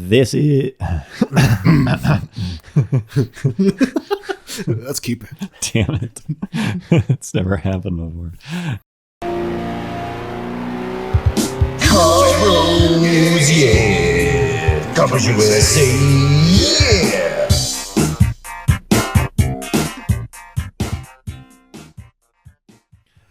This is... Let's keep it. Damn it. It's never happened before. Carbros, yeah. Carbros USA, yeah.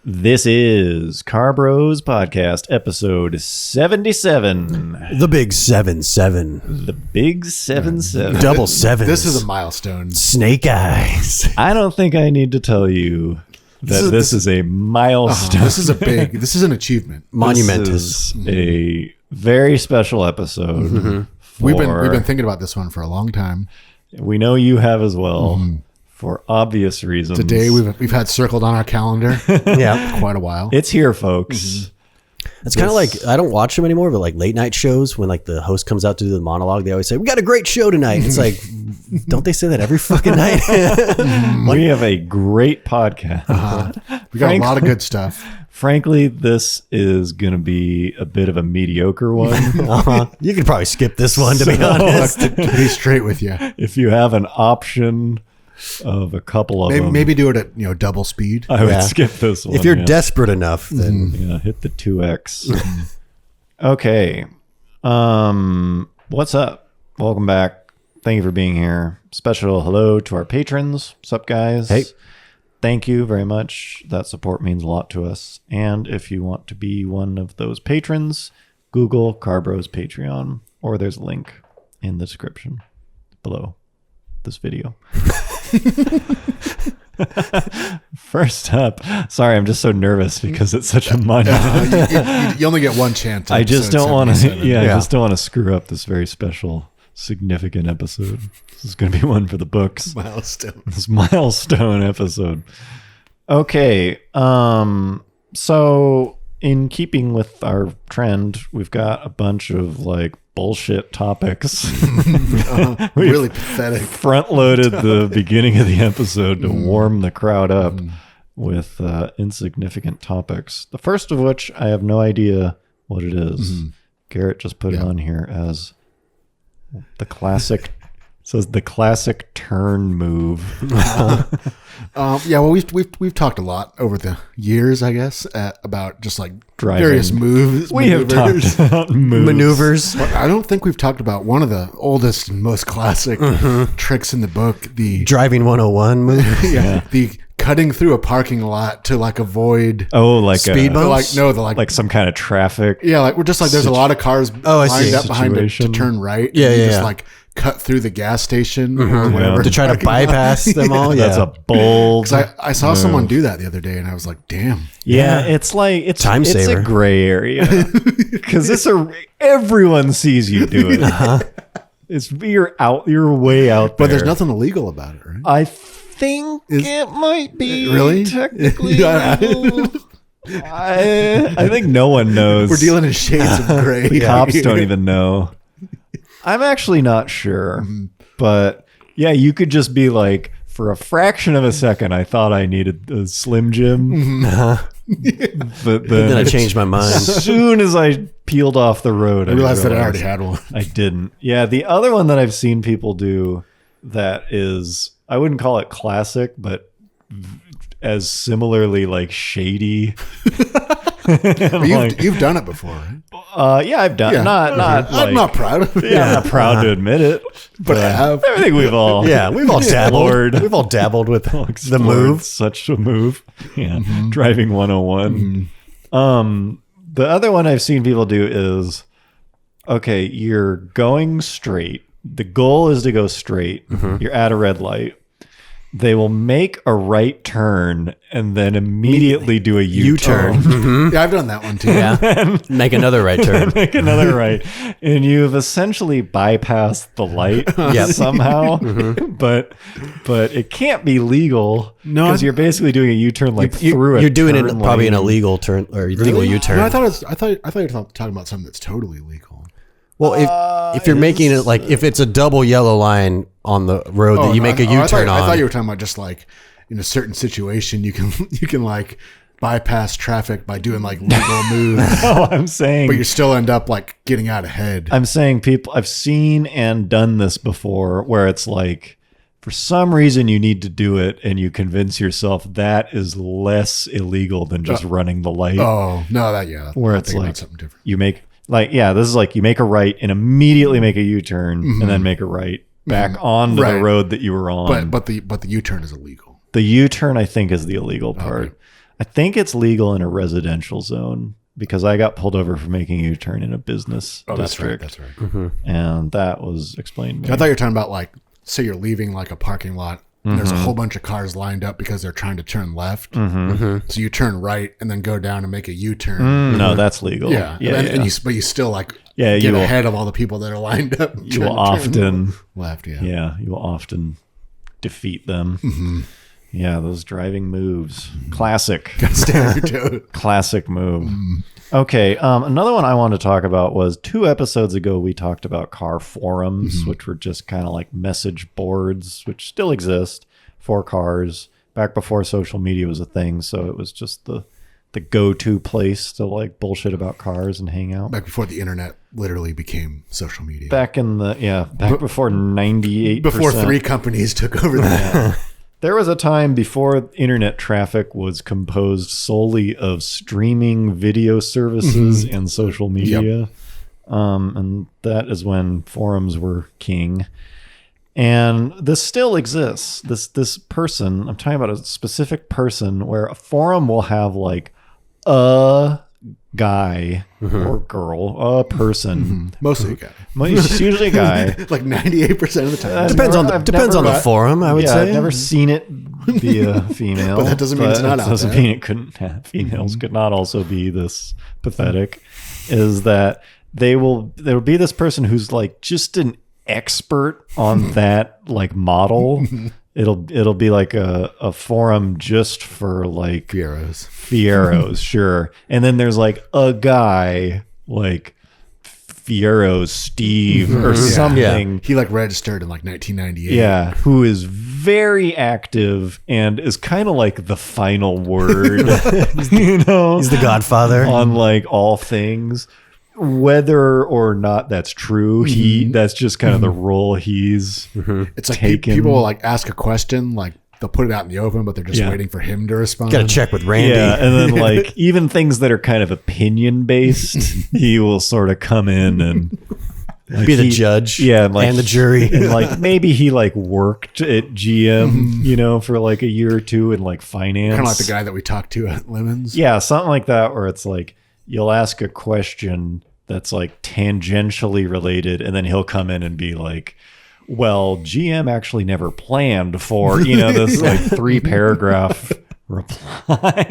This is Carbros Podcast, episode 77. The big 7-7. The big 7-7. Double sevens. This is a milestone. Snake eyes. I don't think I need to tell you that this is a milestone. This is an achievement. Monumental. This is a very special episode. Mm-hmm. We've been thinking about this one for a long time. We know you have as well, for obvious reasons. Today we've had circled on our calendar. Yeah. Quite a while. It's here, folks. It's kind of like, I don't watch them anymore, but like late night shows when like the host comes out to do the monologue, they always say, we got a great show tonight. It's like, don't they say that every fucking night? We have a great podcast. We got a lot of good stuff. Frankly, this is going to be a bit of a mediocre one. You could probably skip this one, to be honest. To be straight with you. If you have an option of a couple of them, Maybe do it at double speed. I would skip this one. If you're desperate enough, then hit the 2x. Okay. What's up? Welcome back. Thank you for being here. Special hello to our patrons. What's up, guys? Hey. Thank you very much. That support means a lot to us. And if you want to be one of those patrons, Google Carbros Patreon, or there's a link in the description below this video. First up, sorry, I'm just so nervous because it's such a monument. You only get one chance. I just don't want to. I Yeah. just don't want to screw up this very special, significant episode. This is going to be one for the books. Milestone. This milestone episode. Okay, so in keeping with our trend, we've got a bunch of like bullshit topics. Really pathetic. Front loaded the beginning of the episode to warm the crowd up with insignificant topics. The first of which I have no idea what it is. Garrett just put it on here as the classic. Says the classic turn move. Well, we've talked a lot over the years, I guess, about just like Driving. various moves. We have maneuvers. talked about moves. maneuvers. But I don't think we've talked about one of the oldest and most classic tricks in the book. The Driving 101 move. the cutting through a parking lot to like avoid like Speed bumps? like some kind of traffic. like we're just like there's a lot of cars I see. lined up behind it to Situation. turn right. Yeah, and you yeah, just yeah. like cut through the gas station or whatever Yeah. To try to bypass them all. That's a bold. 'Cause I saw someone do that the other day and I was like, damn. Yeah, it's like it's Time it's saver. a gray area because everyone sees you do it. It's you're way out there. But there's nothing illegal about it, right? I think it might be Really? technically Yeah. illegal. I think no one knows. We're dealing in shades of gray. Cops don't even know. I'm actually not sure, but yeah, you could just be like, for a fraction of a second, I thought I needed a Slim Jim, but Then I changed my mind. as soon as I peeled off the road, I realized that I already had one. I didn't. Yeah, the other one that I've seen people do that is, I wouldn't call it classic, but as similarly like shady. You've done it before, right? Yeah, I've done. Yeah. Not I'm like, not proud of it. Yeah, I'm not proud to admit it, But I have. I think we've all. We've all explored. dabbled. We've all dabbled with the explored move. Such a move. Yeah, driving 101. The other one I've seen people do is, okay, you're going straight. The goal is to go straight. You're at a red light. They will make a right turn and then immediately do a U-turn. Yeah, I've done that one too. Yeah. Make another right turn. Make another right. And you've essentially bypassed the light somehow. But it can't be legal because you're basically doing a U-turn through it. You're doing it probably an illegal turn or illegal U-turn. No, I thought you were talking about something that's totally legal. Well, if you're making it like if it's a double yellow line on the road that you make a U-turn on. I thought you were talking about just like in a certain situation you can like bypass traffic by doing like legal moves, No, I'm saying, but you still end up like getting out ahead. I'm saying people, I've seen and done this before where it's like, for some reason you need to do it and you convince yourself that is less illegal than just running the light. Oh, no, that, yeah. Where I'm it's thinking about like, something different. you make, like, yeah, this is like you make a right and immediately make a U-turn and then make a right back onto the Right. road that you were on. But the U-turn is illegal. The U-turn, I think, is the illegal part. Okay. I think it's legal in a residential zone because I got pulled over for making a U-turn in a business district. That's right. And that was explained to me. I thought you were talking about like, say you're leaving like a parking lot and there's a whole bunch of cars lined up because they're trying to turn left. So you turn right and then go down and make a U-turn. No, that's legal. Yeah. And you still like Yeah, get you will- ahead of all the people that are lined up. You will often, left. Yeah. yeah, you will often defeat them. Yeah, those driving moves. Classic. Stay on your toes. Classic move. Okay, another one I wanted to talk about was 2 episodes ago we talked about car forums, which were just kind of like message boards, which still exist for cars back before social media was a thing. So it was just the go-to place to like bullshit about cars and hang out. Back before the internet literally became social media. Back before 98%. Before 3 companies took over that. There was a time before internet traffic was composed solely of streaming video services and social media. And that is when forums were king. And this still exists. This person, I'm talking about a specific person where a forum will have like a guy or girl, a person. Mostly a guy. It's usually a guy. Like 98% of the time. Depends on the forum, I would say. I've never seen it be a female. But that doesn't mean it's not out doesn't there. mean it couldn't have. Females could not also be this pathetic. Is that there will be this person who's like just an expert on that like model. It'll be like a forum just for like Fieros, sure. And then there's like a guy like Fieros Steve or something. Yeah. He like registered in like 1998. Yeah, who is very active and is kind of like the final word, you know? He's the godfather. On like all things. Whether or not that's true, that's just kind of the role he's It's like taken. people will like ask a question, like they'll put it out in the open, but they're just waiting for him to respond. Got to check with Randy. Yeah, and then like even things that are kind of opinion based, he will sort of come in and like, be the judge, and the jury, and like maybe he like worked at GM, you know, for like a year or two in like finance, Kind of like the guy that we talked to at Lemons. yeah, something like that, where it's like you'll ask a question that's like tangentially related, and then he'll come in and be like, well, GM actually never planned for, you know, this like 3-paragraph reply.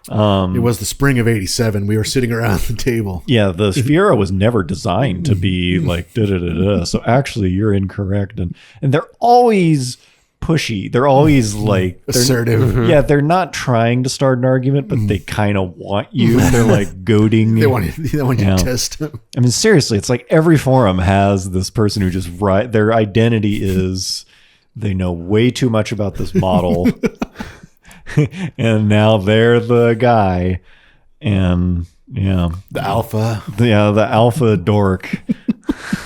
It was the spring of '87. We were sitting around the table. Yeah, the Sphera was never designed to be like da-da-da-da. So actually you're incorrect. And they're always pushy. They're always like Assertive. Yeah, they're not trying to start an argument, but they kind of want you. They're like goading. They want you Yeah. to test him. I mean, seriously, it's like every forum has this person who just their identity is they know way too much about this model. And now they're the guy. And yeah. The alpha. The alpha dork.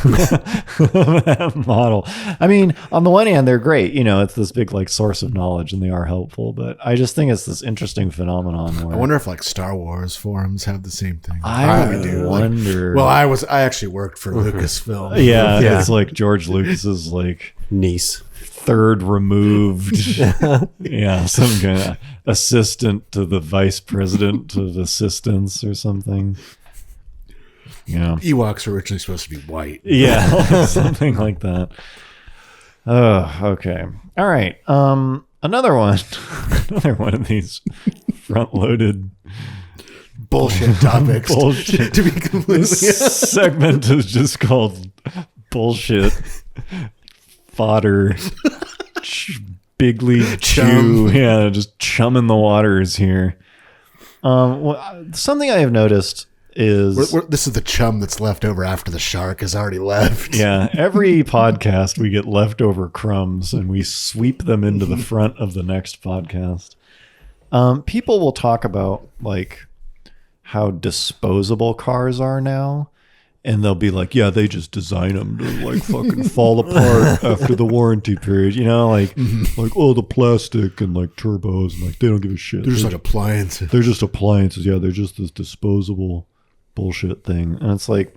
That model. I mean, on the one hand, they're great. You know, it's this big like source of knowledge, and they are helpful. But I just think it's this interesting phenomenon. Where I wonder if like Star Wars forums have the same thing. I do. wonder. Well, I actually worked for Lucasfilm. yeah, Yeah. it's like George Lucas's like niece. third removed, some kind of assistant to the vice president of assistants or something. Yeah. Ewoks were originally supposed to be white. Yeah, something like that. Oh, okay. All right. Another one of these front-loaded Bullshit topics. bullshit. To be completely This segment is just called bullshit fodder. Big league chew. Yeah, just chumming the waters here. Something I have noticed is this is the chum that's left over after the shark has already left. yeah, every podcast we get leftover crumbs and we sweep them into the front of the next podcast. People will talk about like how disposable cars are now. And they'll be like, yeah, they just design them to like fucking fall apart after the warranty period. You know, like oh, the plastic and like turbos and like they don't give a shit. They're just like appliances. They're just appliances. Yeah, they're just this disposable bullshit thing. And it's like,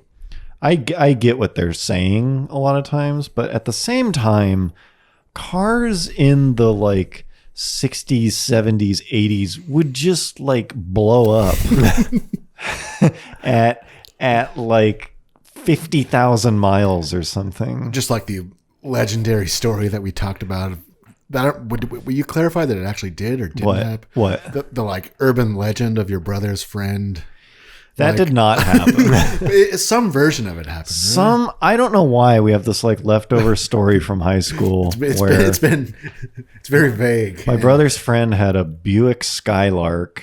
I get what they're saying a lot of times, but at the same time, cars in the like 60s, 70s, 80s would just like blow up at like 50,000 miles or something. Just like the legendary story that we talked about. Will you clarify that it actually did or didn't happen? What? The like urban legend of your brother's friend. That did not happen. Some version of it happened. Right? I don't know why we have this like leftover story from high school. It's very vague. My brother's friend had a Buick Skylark.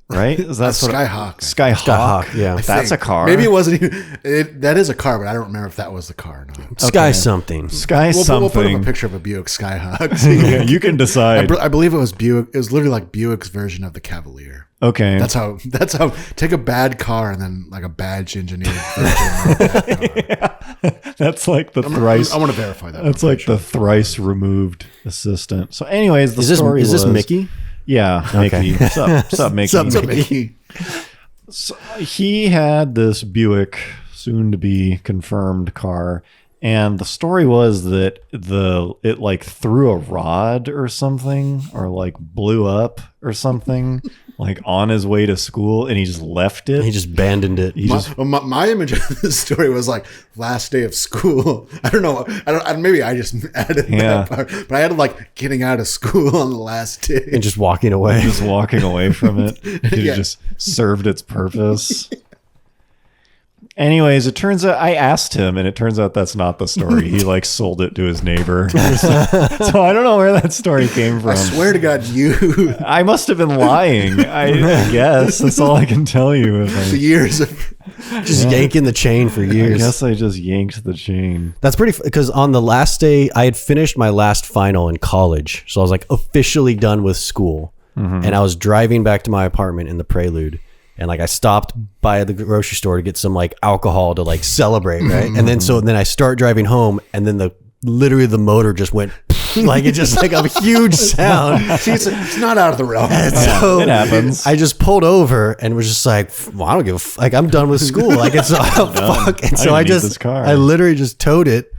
Right? Is that Skyhawk? Skyhawk. Yeah. That's a car. Maybe it wasn't even. That is a car, but I don't remember if that was the car or not. Sky something. We'll put up a picture of a Buick Skyhawk. Yeah, you can decide. I believe it was Buick. It was literally like Buick's version of the Cavalier. Okay. That's how. Take a bad car and then like a badge engineered version of that car. Yeah. That's like the thrice. I want to verify that. That's like the thrice removed assistant. So, anyways, the story is this Mickey? Yeah, Okay. Mickey. What's up, Mickey? What's up, Mickey? So he had this Buick, soon to be confirmed car, and the story was that it like threw a rod or something, or like blew up or something, like on his way to school, and he just left it. He just abandoned it. My image of this story was like last day of school. I don't know. Maybe I just added that part, but I had like getting out of school on the last day and just walking away. Just walking away from it. It just served its purpose. Anyways, it turns out I asked him, and it turns out that's not the story. He like sold it to his neighbor. So I don't know where that story came from. I swear to God, you. I must have been lying. I guess that's all I can tell you. The years of just yanking the chain for years. I guess I just yanked the chain. That's pretty, because on the last day, I had finished my last final in college. So I was like officially done with school. And I was driving back to my apartment in the Prelude. And like I stopped by the grocery store to get some like alcohol to like celebrate, right? And then I start driving home, and then literally the motor just went like it just like a huge sound. See, it's not out of the realm. So it happens. I just pulled over and was just like, well, I don't give a like I'm done with school. Like it's fuck. And so I literally just towed it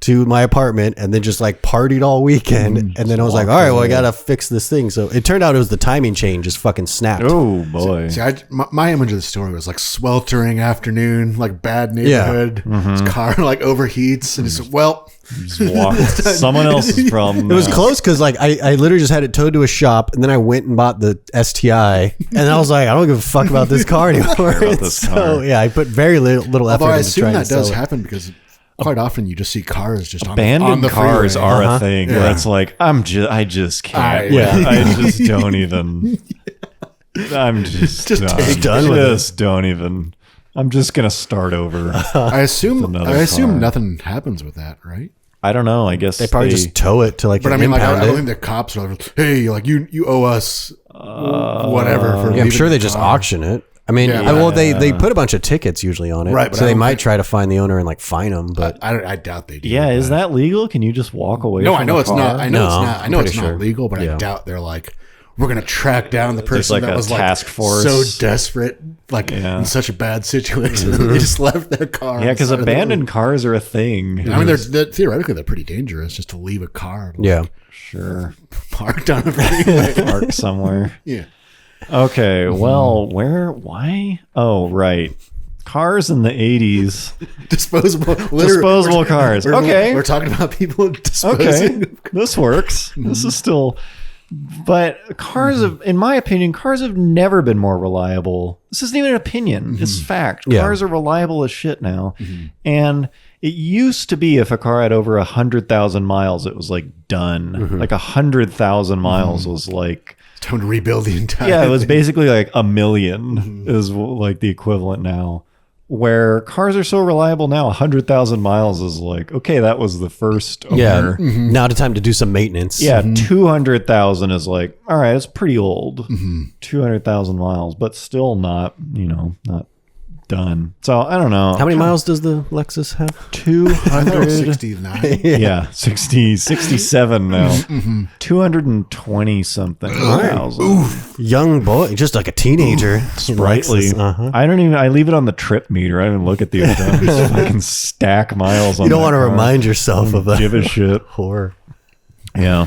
to my apartment and then just like partied all weekend. And then I was like, all right, well, I got to fix this thing. So it turned out it was the timing chain just fucking snapped. Oh boy. See, my image of the story was like sweltering afternoon, like bad neighborhood. His car like overheats. And he said, well, just walk. Someone else's problem. It was close because like I literally just had it towed to a shop, and then I went and bought the STI, and I was like, I don't give a fuck about this car anymore. So yeah, I put very little effort. Although I into assume trying that to does sell it. happen because quite often you just see cars just abandoned on the cars freeway. are a thing where it's like I just can't. I just don't even. I'm just done with it. don't even. I'm just gonna start over. I assume car. nothing happens with that, right? I don't know. I guess They probably just tow it to like. But I mean, like, I impound don't it. think the cops are like, hey, like you owe us whatever. For Yeah, I'm leaving sure they the just car. auction it. I mean, Yeah, well, they put a bunch of tickets usually on it, Right, but so I they don't might think- try to find the owner and like fine them. But I doubt they do. Yeah, is that legal? Can you just walk away? No, from I know the it's car? not. I know No, it's not. I know I'm it's pretty not sure. legal, but I Yeah. doubt they're like, we're gonna track down the person like that a was task like force. so desperate, like in such a bad situation. They just left their car. Yeah, because outside of the abandoned cars are a thing. I mean, they're theoretically they're pretty dangerous just to leave a car. yeah, Sure. Parked on a freeway. Park somewhere. Yeah. Okay, well, why? Oh, right. Cars in the 80s. Disposable cars. Okay. We're talking about people disposing. Okay, this works. This is still... But cars have, in my opinion, cars have never been more reliable. This isn't even an opinion. It's fact. Yeah. Cars are reliable as shit now. And it used to be if a car had over 100,000 miles, it was like done. Like 100,000 miles was like... Time to rebuild the entire Yeah, it was thing. basically like a million is like the equivalent now. where cars are so reliable now, 100,000 miles is like, okay, that was the first owner. Yeah. Now the time to do some maintenance. Yeah, 200,000 is like, all right, it's pretty old. 200,000 miles, but still not, not done. So I don't know. How many miles does the Lexus have? 69. Yeah, 67 now. 220 something thousand. Young boy, just like a teenager. Sprightly. Uh-huh. I leave it on the trip meter. I don't even look at the just fucking stack miles on You don't want to car. remind yourself of that. Give a shit. Horror. Yeah.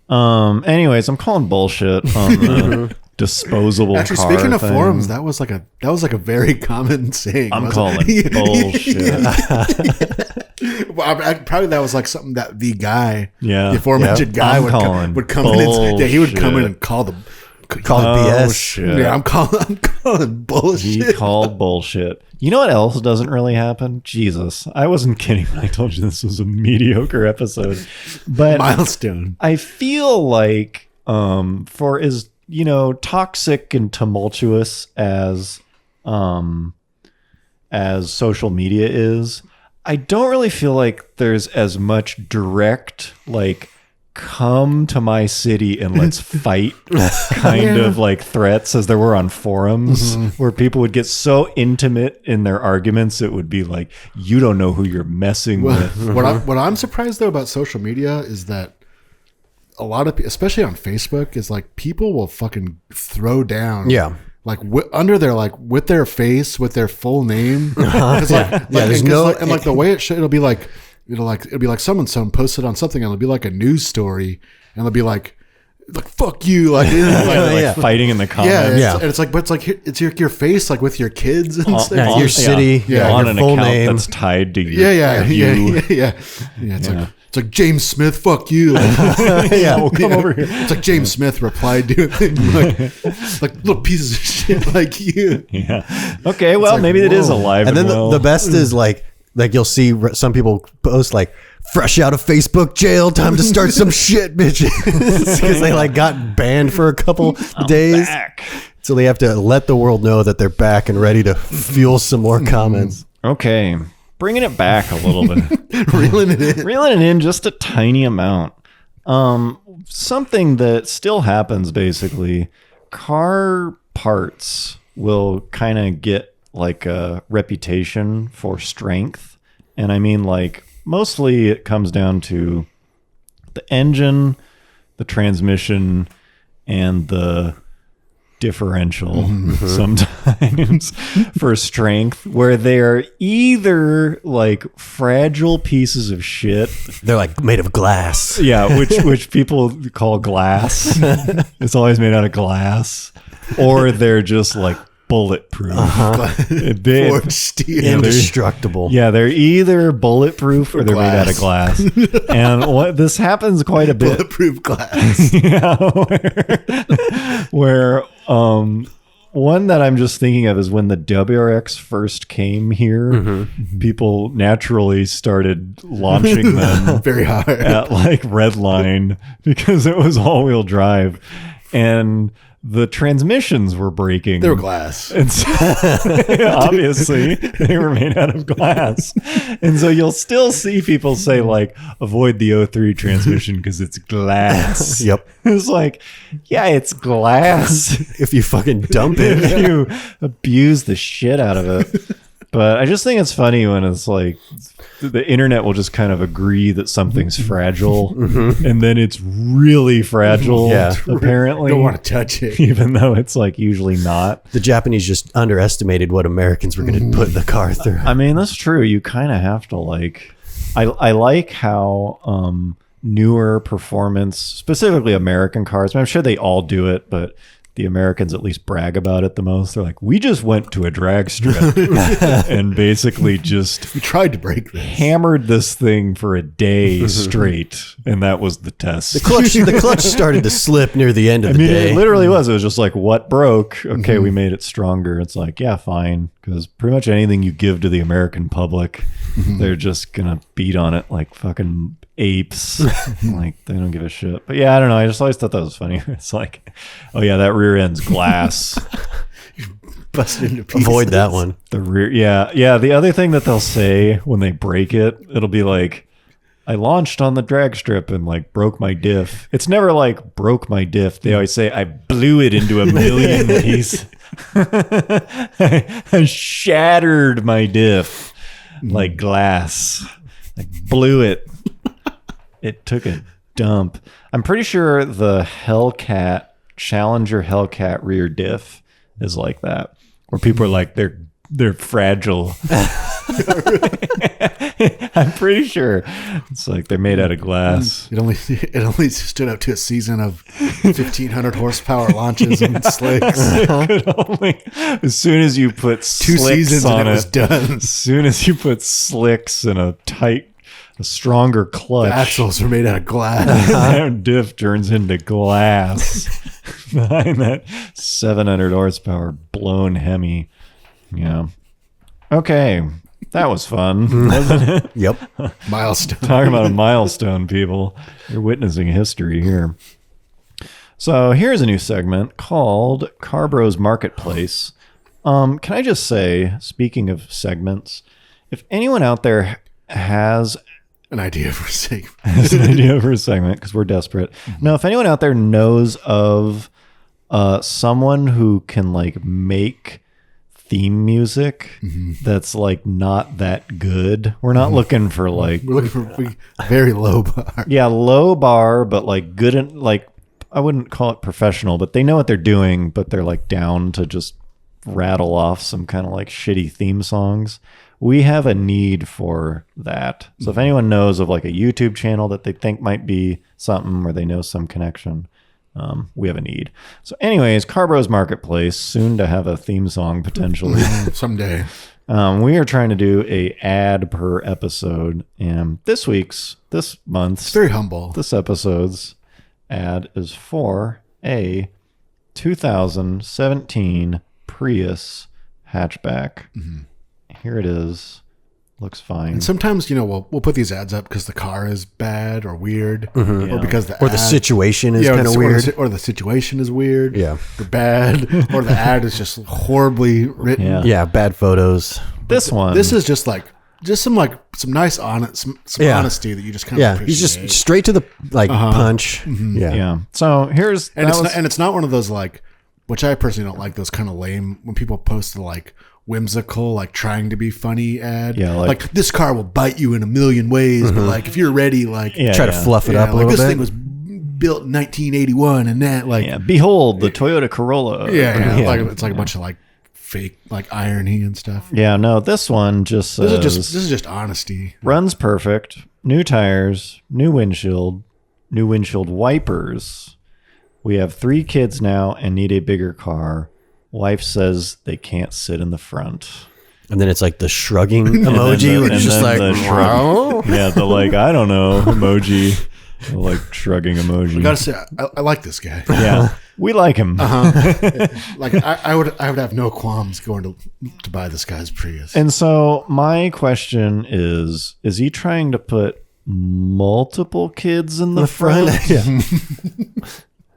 Anyways, I'm calling bullshit on the disposable Actually, car speaking of thing. forums, that was like a very common saying. I'm wasn't calling it? bullshit. Well, probably that was like something that the guy, Yeah. the aforementioned guy I'm would calling come in. And, yeah, he would come in bullshit. and call the BS. Shit. Yeah, I'm calling bullshit. He called bullshit. You know what else doesn't really happen? Jesus. I wasn't kidding when I told you this was a mediocre episode. But Milestone. I feel like for as toxic and tumultuous as social media is, I don't really feel like there's as much direct like come to my city and let's fight kind of like threats as there were on forums where people would get so intimate in their arguments it would be like, you don't know who you're messing with. What I'm surprised though about social media is that a lot of, especially on Facebook, is like people will fucking throw down. Yeah. Like under their like with their face with their full name. There's And like the way it'll be like someone posted on something and it'll be like a news story and they'll be like fuck you like Fighting in the comments. and it's like, but it's like it's your face like with your kids and stuff. your city, on your an full account name. that's tied to you. Yeah. It's like James Smith, fuck you. Well, come over here. It's like James Smith replied to it, like little pieces of shit like you. Yeah. Okay. Well, like, maybe it is whoa. alive. And then well. the best is like you'll see some people post like fresh out of Facebook jail, time to start some shit, bitches, because they like got banned for a couple days. Back. So they have to let the world know that they're back and ready to fuel some more comments. Okay. Bringing it back a little bit. Reeling it in. Just a tiny amount. Something that still happens basically, car parts will kind of get like a reputation for strength. And I mean like mostly it comes down to the engine, the transmission, and the differential sometimes for strength, where they're either like fragile pieces of shit. They're like made of glass. Yeah, which people call glass. It's always made out of glass. Or they're just like bulletproof. Forged steel. Indestructible. Yeah, they're either bulletproof or they're made out of glass. And this happens quite a bit. Bulletproof glass. Where one that I'm just thinking of is when the WRX first came here, people naturally started launching them Very hard. at like Redline because it was all-wheel drive. And the transmissions were breaking. They were glass. And so, obviously, they were made out of glass. And so you'll still see people say, like, avoid the 03 transmission because it's glass. Yep. It's like, yeah, it's glass. If you fucking dump it. If you abuse the shit out of it. But I just think it's funny when it's like the internet will just kind of agree that something's fragile and then it's really fragile, apparently. Don't want to touch it. Even though it's like usually not. The Japanese just underestimated what Americans were going to put the car through. I mean, that's true. You kind of have to like, I like how newer performance, specifically American cars, I'm sure they all do it, but the Americans at least brag about it the most. They're like, we just went to a drag strip and basically just We tried to break this. hammered this thing for a day straight. And that was the test. The clutch started to slip near the end of I the mean, day. it literally was. It was just like, what broke? Okay, we made it stronger. It's like, yeah, fine. Because pretty much anything you give to the American public, they're just going to beat on it like fucking apes. Like, they don't give a shit. But yeah, I don't know. I just always thought that was funny. It's like, oh yeah, that rear end's glass. busted into pieces. Avoid that one. The rear, yeah. The other thing that they'll say when they break it, it'll be like, I launched on the drag strip and like broke my diff. It's never like broke my diff. They always say I blew it into a million pieces. I shattered my diff like glass. I blew it. It took a dump. I'm pretty sure the Hellcat, Challenger Hellcat rear diff is like that, where people are like, they're fragile. I'm pretty sure it's like they're made out of glass. It only stood up to a season of 1,500 horsepower launches and slicks. As soon as you put 2 slicks seasons on and it was done. as soon as you put slicks and a stronger clutch, The axles were made out of glass. that diff turns into glass behind that 700 horsepower blown Hemi. Yeah. Okay. That was fun, wasn't it? Yep. Milestone. Talking about a milestone, people. You're witnessing history here. So here's a new segment called Carbros Marketplace. Can I just say, speaking of segments, if anyone out there has An idea for a segment. an idea for a segment, because we're desperate. No, if anyone out there knows of someone who can like make theme music that's like not that good, we're not looking for like, We're looking for very low bar. yeah, low bar, but like good and like, I wouldn't call it professional, but they know what they're doing, but they're like down to just rattle off some kind of like shitty theme songs. We have a need for that. So if anyone knows of like a YouTube channel that they think might be something, or they know some connection, we have a need. So anyways, Carbros Marketplace, soon to have a theme song potentially. Someday. We are trying to do a ad per episode, and this month's, Very humble. this episode's ad is for a 2017 Prius hatchback. Here it is. Looks fine. And sometimes, we'll put these ads up because the car is bad or weird, or because the situation is kind of or weird. or the situation is weird, Yeah. or bad, or the ad is just horribly written. Yeah. Yeah, bad photos. This one. This is just some nice some Yeah. honesty that you just kind of Yeah, appreciate. he's just straight to the punch. Yeah. yeah. So here's and that was- it's not one of those which I personally don't like, those kind of lame when people post the whimsical, trying to be funny ad. Yeah, like this car will bite you in a million ways, but if you're ready, yeah, Try to fluff it up a little this bit. thing was built in 1981 and that yeah. Behold the Toyota Corolla. yeah. Yeah. It's like a bunch of fake irony and stuff. Yeah. No, this one just says This is just honesty. runs perfect. New tires, new windshield wipers. We have 3 kids now and need a bigger car. Wife says they can't sit in the front. And then it's like the shrugging emoji. And Where it's just then like, the shrug. Yeah, the I don't know emoji. The shrugging emoji. I gotta say, I like this guy. Yeah, we like him. I would have no qualms going to buy this guy's Prius. And so my question is he trying to put multiple kids in the front? yeah.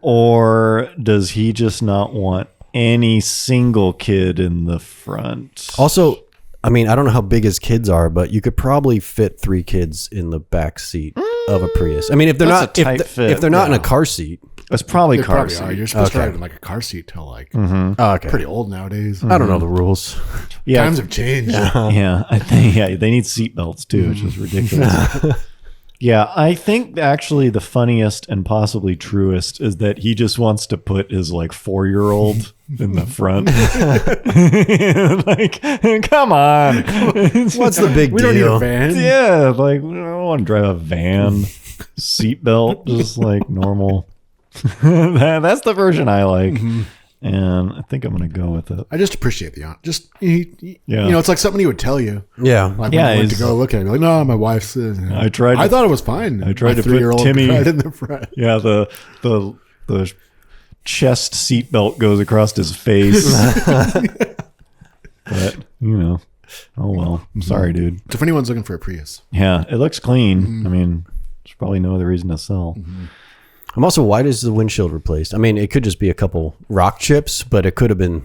Or does he just not want any single kid in the front? Also, I mean, I don't know how big his kids are, but you could probably fit 3 kids in the back seat of a Prius. I mean, if they're That's not a tight fit. if they're not in a car seat. It's probably They car probably seat. are. You're supposed to Okay. ride in a car seat till Oh, okay. pretty old nowadays. I don't know the rules. Yeah, Times have changed. yeah. I think they need seatbelts too, which is ridiculous. Yeah, I think actually the funniest and possibly truest is that he just wants to put his 4-year-old in the front. Come on. What's the big We don't need deal? a van. Yeah, I don't want to drive a van. Seatbelt, just normal. That's the version I like. And I think I'm going to go with it. I just appreciate the Yeah. it's like something he would tell you. Yeah. When Yeah, you went to he's- go look at it, like, no, my wife says. I tried I to- thought it was fine. I tried My to put 3-year-old Timmy- right in the front. Yeah, the chest seatbelt goes across his face. But, oh well. I'm sorry, dude. So if anyone's looking for a Prius, Yeah, it looks clean. I mean, there's probably no other reason to sell. I'm also, why is the windshield replaced? I mean, it could just be a couple rock chips, but it could have been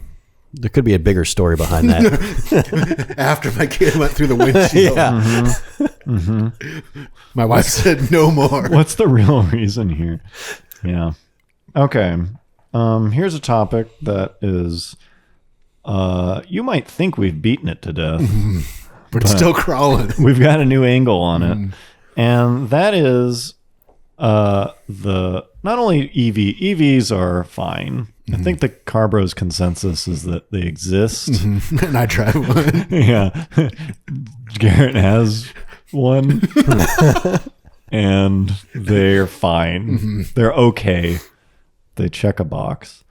There could be a bigger story behind that. After my kid went through the windshield, my wife said no more. What's the real reason here? Yeah. Okay. Here's a topic that is, you might think we've beaten it to death, But it's still crawling. we've got a new angle on it. And that is, the, not only EVs are fine. I think the Carbros consensus is that they exist. And I drive one. Yeah. Garrett has one. And they're fine. They're okay. They check a box.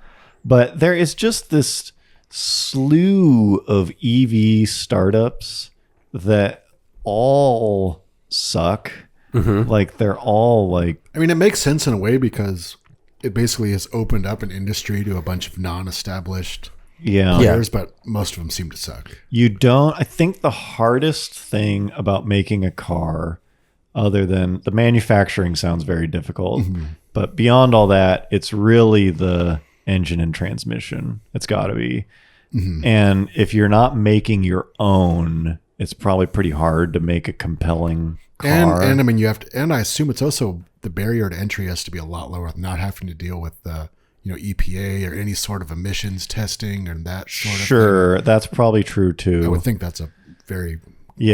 But there is just this slew of EV startups that all suck. Like they're all like, I mean, it makes sense in a way because it basically has opened up an industry to a bunch of non-established players, but most of them seem to suck. I think the hardest thing about making a car, other than the manufacturing sounds very difficult, but beyond all that, it's really the engine and transmission. It's got to be. And if you're not making your own, it's probably pretty hard to make a compelling car. And I mean, you have to, and I assume it's also the barrier to entry has to be a lot lower, not having to deal with EPA or any sort of emissions testing and that sort of thing. Sure, that's probably true too. I would think that's a very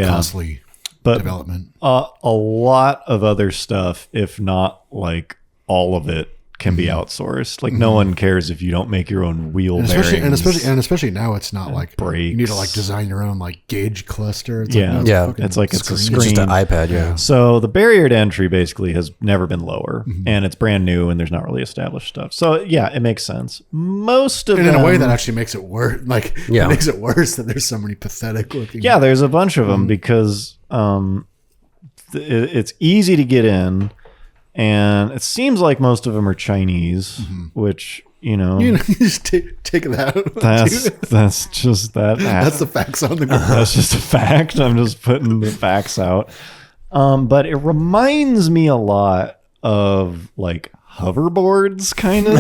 costly development. A lot of other stuff, if not like all of it, can be outsourced. Like no one cares if you don't make your own wheel bearings. Especially now, it's not like brakes. you need to like design your own like gauge cluster. It's Yeah. like, Yeah. fucking It's like it's a screen. It's just an Screen. iPad, yeah. So the barrier to entry basically has never been lower, and it's brand new, and there's not really established stuff. So yeah, it makes sense. Most of And them, in a way that actually makes it worse. Like Yeah. it makes it worse that there's so many pathetic looking. yeah, there's a bunch of them because it's easy to get in, and it seems like most of them are Chinese, which You know, you just take that out. that's just that. That's the facts on the ground. That's just a fact. I'm just putting the facts out. But it reminds me a lot of like hoverboards kind of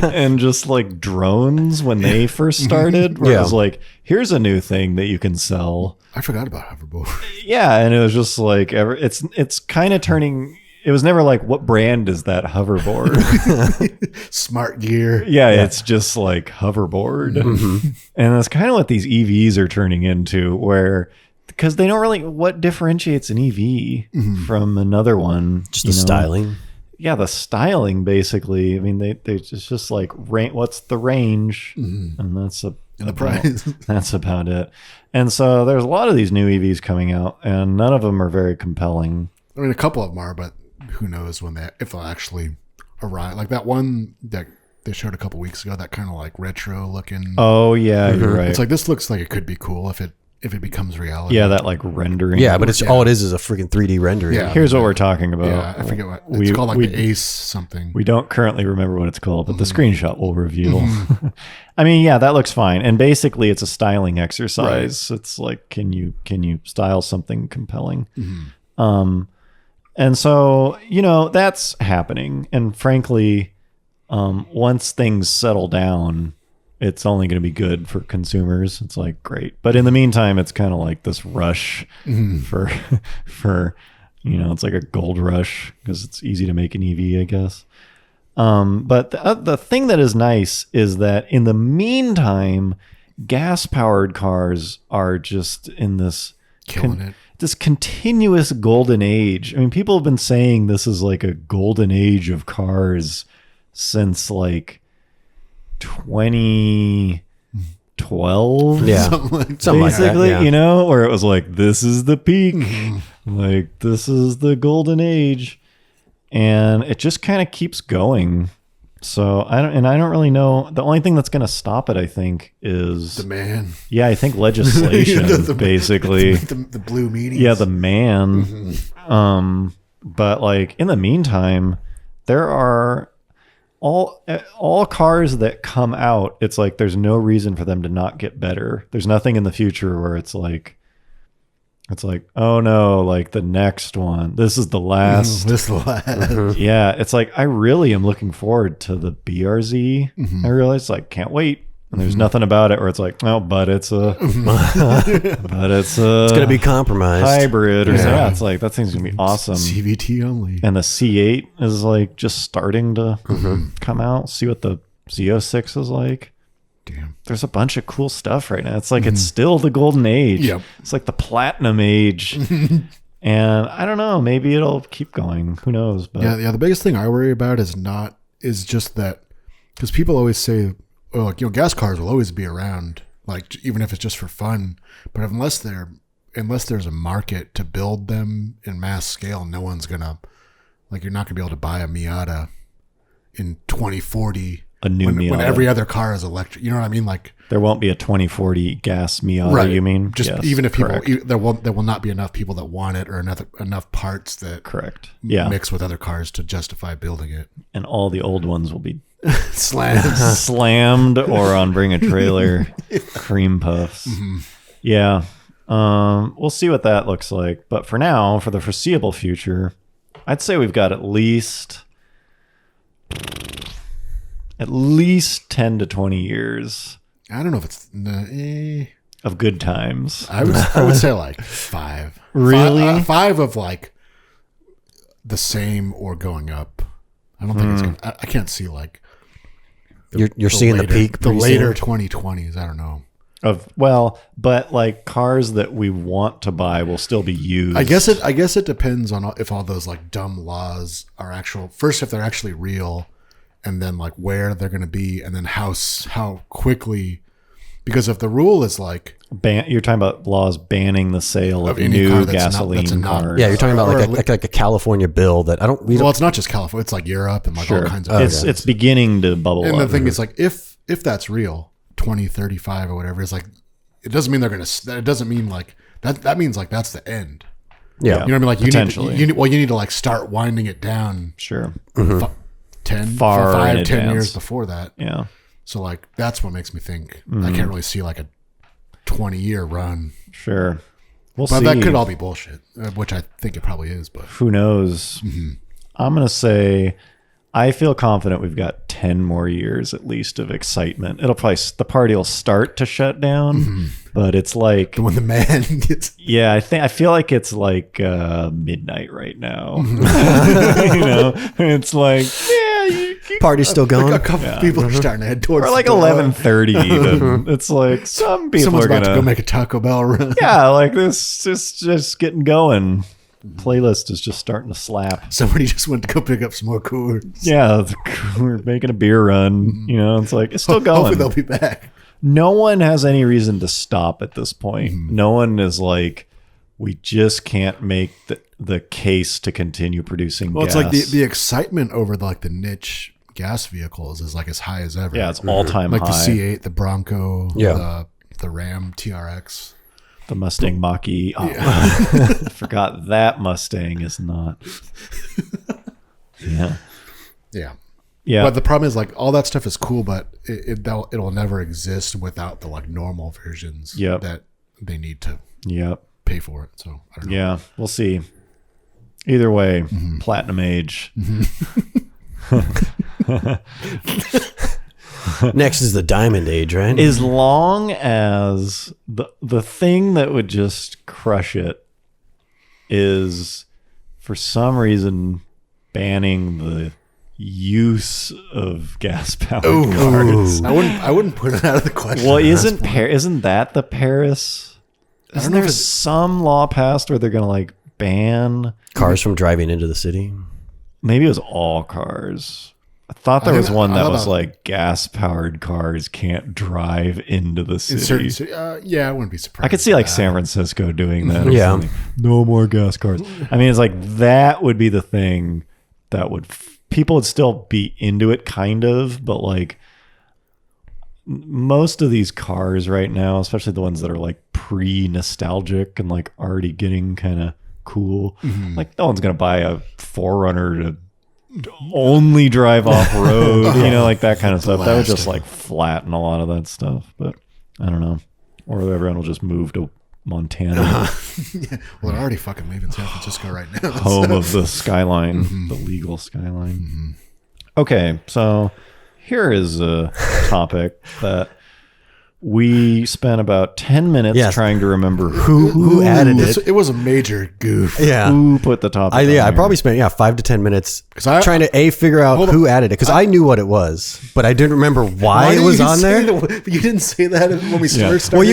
and just like drones when they first started where it was like, here's a new thing that you can sell. I forgot about hoverboard. Yeah, and it was just like it's kind of turning. It was never like, what brand is that hoverboard? Smart gear. Yeah, it's just like hoverboard. And that's kind of what these EVs are turning into, where because they don't really, what differentiates an EV from another one? Just the styling. Yeah, the styling basically. I mean, they just like what's the range, and that's And the price. That's about it. And so there's a lot of these new EVs coming out, and none of them are very compelling. I mean, a couple of them are, but who knows if they'll actually arrive. Like that one that they showed a couple weeks ago, that kind of like retro looking. Oh yeah, you're right. It's like, this looks like it could be cool if it becomes reality. Yeah, that like rendering. Yeah, but it's all it is a freaking 3D rendering. Yeah. Here's what we're talking about. Yeah, I forget what it's called, like the Ace something. We don't currently remember what it's called, but the screenshot will reveal. I mean, yeah, that looks fine. And basically it's a styling exercise. Right. It's like, can you style something compelling? And so, that's happening. And frankly, once things settle down, it's only going to be good for consumers. It's like, great. But in the meantime, it's kind of like this rush for, it's like a gold rush because it's easy to make an EV, I guess. But the thing that is nice is that in the meantime, gas-powered cars are just in this Killing it. This continuous golden age. I mean, people have been saying this is like a golden age of cars since like 2012. Yeah. Something like Basically, like that, yeah. Where it was like, this is the peak. Like, this is the golden age. And it just kind of keeps going. So I don't really know. The only thing that's going to stop it, I think, is demand. Yeah, I think legislation, basically. The blue meetings. Yeah, the man. But like in the meantime, there are all cars that come out. It's like there's no reason for them to not get better. There's nothing in the future where it's like, oh no, like the next one. This is the last. This is the last. Yeah, it's like I really am looking forward to the BRZ. I realize, like, can't wait. And there's nothing about it where it's like, oh, but it's It's gonna be compromised. hybrid or something. Yeah, it's like that thing's gonna be awesome. CVT only. And the C8 is like just starting to come out. See what the Z06 is like. Damn. There's a bunch of cool stuff right now. It's like it's still the golden age. Yep. It's like the platinum age. And I don't know, maybe it'll keep going. Who knows? But Yeah. The biggest thing I worry about is just that, because people always say, oh, like, gas cars will always be around, like even if it's just for fun. But unless there's a market to build them in mass scale, no one's gonna, like, you're not gonna be able to buy a Miata in 2040. a new when Miata. every other car is electric. You know what I mean? Like, There won't be a 2040 gas Miata, you mean? Just Yes, even if people, correct. there will not be enough people that want it, or enough parts that Correct. Yeah. mix with other cars to justify building it. And all the old ones will be Slams. slammed or on Bring a Trailer cream puffs. Yeah. We'll see what that looks like. But for now, for the foreseeable future, I'd say we've got at least 10 to 20 years I don't know if it's of good times. I would say like 5. Really? 5 of like the same or going up. I don't think it's gonna. I can't see like You're seeing the peak. the pretty later soon. 2020s. I don't know. But like cars that we want to buy will still be used. I guess it depends on if all those like dumb laws are actual. First, if they're actually real, and then like where they're going to be, and then how quickly. Because if the rule is like you're talking about laws banning the sale of any new car that's gasoline not- cars. Yeah, you're talking about Or like a California bill that I don't. well, it's not just California; it's like Europe and like all kinds of. It's beginning to bubble And the up. thing is, like, if that's real, 2035 or whatever, is like, it doesn't mean they're gonna. It doesn't mean like that. That means like that's the end. Yeah. You know what I mean? Like, Potentially. you need to like start winding it down. Sure. 10, Far in 5, 10 advance. years before that. Yeah. So like that's what makes me think I can't really see like a 20-year run. Sure. We'll But see. that could all be bullshit, which I think it probably is. But Who knows? I'm going to say I feel confident we've got 10 more years at least of excitement. It'll probably, the party will start to shut down, but it's like, when the man gets yeah, I feel like it's like midnight right now. You know, it's like, yeah, you Party's still going. a couple people are starting to head towards or like the door. 11:30 even. It's like some people Someone's are about to go gonna make a Taco Bell run. yeah, like this just getting going. Playlist is just starting to slap. Somebody just went to go pick up some more Coors. Yeah, we're making a beer run. You know, it's like it's still Hopefully going. they'll be back. No one has any reason to stop at this point. No one is like, we just can't make the case to continue producing Well, gas. it's like the excitement over like the niche gas vehicles is like as high as ever. yeah, it's all time like high. the C8, the Bronco, Yeah. the Ram TRX. The Mustang Mach-E. Oh, I forgot that Mustang is not. Yeah. Yeah. Yeah. But the problem is like all that stuff is cool, but it'll never exist without the like normal versions Yep. that they need to Yep. pay for it. So I don't know. Yeah. We'll see. Either way, platinum age. Next is the diamond age, right? As long as the thing that would just crush it is for some reason banning the use of gas powered cars. I wouldn't put it out of the question. Well, at this isn't point. isn't that the Paris? Isn't know if there it's- some law passed where they're gonna like ban? Cars from driving into the city. Maybe it was all cars. I thought there was one that was like gas powered cars can't drive into the in city. certain, yeah, I wouldn't be surprised. I could see like with that. San Francisco doing that. Yeah. Like, no more gas cars. I mean, it's like that would be the thing that would people would still be into it, kind of, but like most of these cars right now, especially the ones that are like pre-nostalgic and like already getting kind of cool, like no one's gonna buy a 4Runner to only drive off road, you know, like that kind of stuff. That would just like flatten a lot of that stuff. But I don't know, or everyone will just move to Montana, Well, they're already fucking leaving San Francisco right now. home of the skyline, the legal skyline. Okay, so here is a topic that we spent about 10 minutes Yes. trying to remember Who added it? It was a major goof. Yeah. who put the topic. I probably spent 5 to 10 minutes 'Cause I- trying to figure out who added it because I knew what it was, but I didn't remember why it did was you on say there. You didn't say that when we Yeah. first started. Well,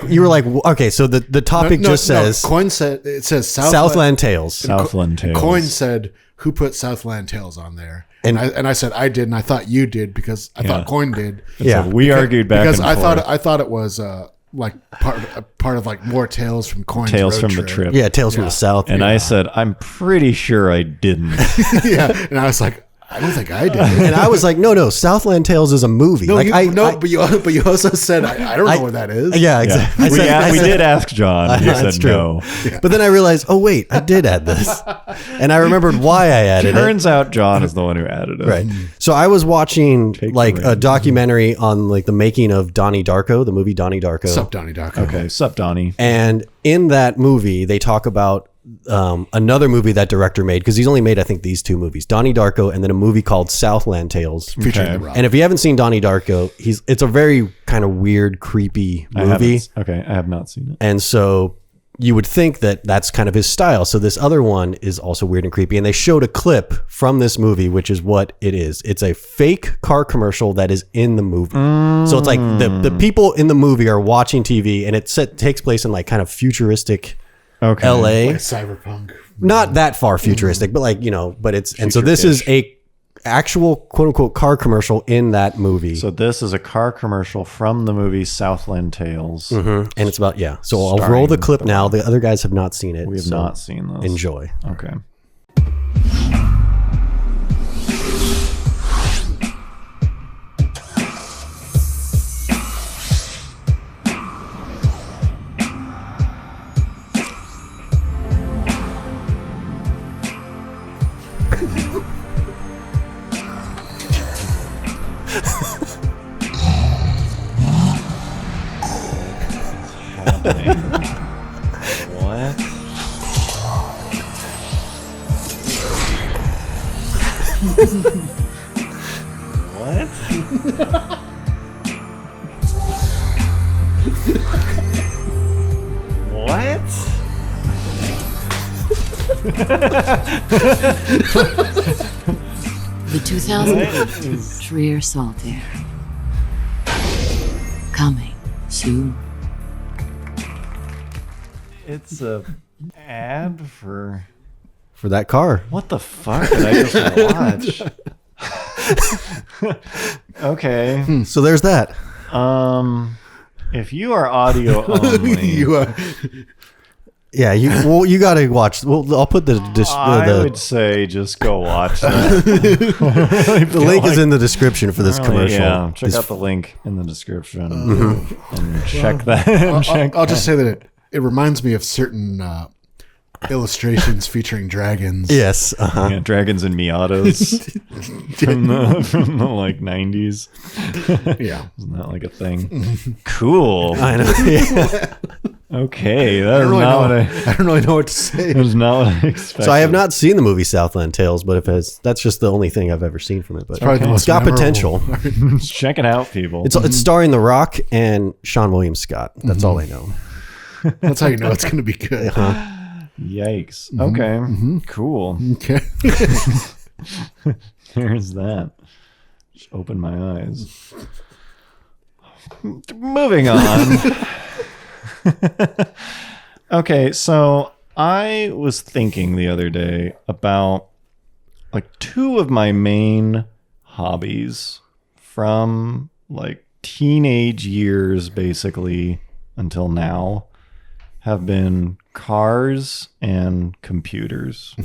you were like, okay, so the topic just says Coin said it says Southland Tales. Southland Tales. Coin said who put Southland Tales on there, And- and I said I did, and I thought you did because I thought Coin did. Yeah. We argued back because and I forth. thought it was like part of like more tales from Coin's Tales road from the trip. Yeah, Tales from the South. And I said, I'm pretty sure I didn't. Yeah, and I was like, I don't think I did. and I was like, no, Southland Tales is a movie. No, like but you also said I don't know what that is. Yeah, Yeah. exactly. We did ask John. He That's said true. no. But then I realized, oh wait, I did add this, and I remembered why I added it. Turns out John is the one who added it. Right. So I was watching like the a documentary on like the making of Donnie Darko, the movie Donnie Darko. Sup, Donnie Darko. Okay. Sup, Donnie. And in that movie, they talk about another movie that director made because he's only made, I think, these 2 movies, Donnie Darko, and then a movie called Southland Tales. Featuring Okay. The Rock. And if you haven't seen Donnie Darko, it's a very kind of weird, creepy movie. I have not seen it. And so you would think that that's kind of his style. So this other one is also weird and creepy. And they showed a clip from this movie, which is what it is. It's a fake car commercial that is in the movie. So it's like the people in the movie are watching TV, and it takes place in like kind of futuristic Okay. LA. Like cyberpunk. Not that far futuristic, but like, but it's, and so this is a actual quote unquote car commercial in that movie. So this is a car commercial from the movie Southland Tales. And it's about, So I'll Starring roll the clip The now. The other guys have not seen it. We have so not seen this. Enjoy. Okay. What? What? What? The 2000 Trier Saltair. Coming soon. It's a ad for For that car. what the fuck did I just watch? Okay. So there's that. If you are audio only, You Yeah, you got to watch. Well, I'll put the I would say just go watch that. the link is in the description for this commercial. Yeah, check It's- out the link in the description and check that. And check I'll just say that it reminds me of certain illustrations featuring dragons. Yes. yeah, dragons and Miatas from the like 90s. Yeah. Isn't that like a thing? Cool. I know. Yeah. Okay, that is not what I don't really know what to say. that is not what I expected. So I have not seen the movie Southland Tales, but that's just the only thing I've ever seen from it. But Probably the it's most got memorable. potential. Check it out, people. It's starring The Rock and Sean William Scott. That's all I know. That's how you know it's going to be good. Yikes. Okay, cool. Okay. There's that. Just open my eyes. Moving on. Okay, so I was thinking the other day about like 2 of my main hobbies from like teenage years basically until now have been cars and computers.